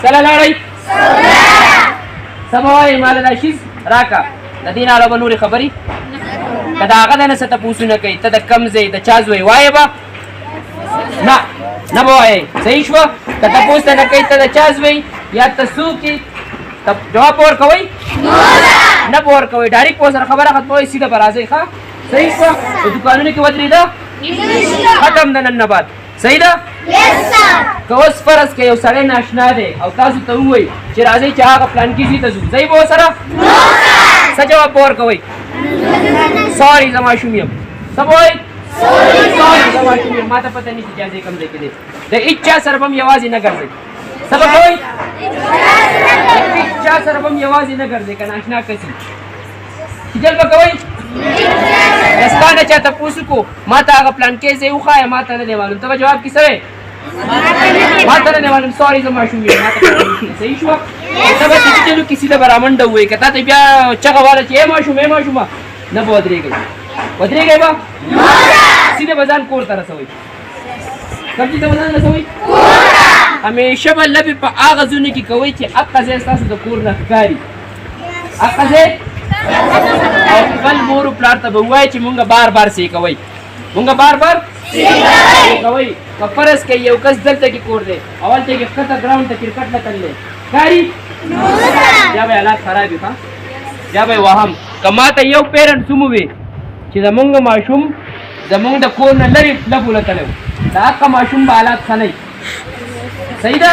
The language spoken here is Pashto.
سره لاړئ سبا وایي ماله دا شیز راکه د دې نه علاوه نورې خبرې که د هغه د نه څه تپوسونه کوي ته د کم ځای د چا زوی وایې به نه نه به وایې صحیح شوه که تپوس ته نه کوي ته د چا زوی یا ته څوک یې جواب به ورکوئ نه به ورکوئ ډایرکټ په سره خبره ختموئ سیده به راځئ ښه صحیح شوه په دوکانونو کې ودرېده ختم د نن نه بعد صحیح ده که اوس فرض که یو سړی ناشنا دی او تاسو ته ووایي چې راځئ چې هغه پلانکي ځای ته ځو ځئ به ورسره څه جواب به ورکوئ ساري زه ماشوم یم څه به وایئ ساري زه ماشوم یم ما ته پته نشي چې ځای کوم ځای کې دی د هېڅ چا سره به هم یوازې نه ګرځئ څه به کوئ د هېڅ چا سره به هم یوازې نه ګرځئ که ناشنا کس وي خجل به کوئ ستا نه چا تپوس وکړو ما ته هغه پلانکۍ ځای وښایه ما ته نه دی معلوم ته به جواب کې څه وی ما ته نه دی معلوم ساري زه ماشوم یم ما ته پته نشي صحیح شوه ته به ډیجیټلو کې سیده به رامنډه ووایې که تا ته بیا چغه واله چې ای ماشوم ای ماشومه نه به ودرېږئ ودرېږئ به سیده به ځان کور ته رسوئ کوم ځای ته به ځان رسوئ همیشه به لبې په هغه ځایونو کې کوئ چې هغه ځای ستاسو د کور نه ښکاري هغه ځای او خپل مور و پلار ته به ووایئ چې مونږ بار بار سې کوئ مونږ بار بار سې کوئ که فرض کوي یو کس دلته کې کور دی او هلته کې ښکته ګراونډ ته کرکټ نه تللی ښکاري بیا به حالات خراب وي ښه بیا به یې وهم که ما ته یو پیرنټ څوم ووي چې زمونږ ماشوم زمونږ د کور نه لرې لبو له تللی و د هغه ماشوم به حالات ښه نه وي صحیح ده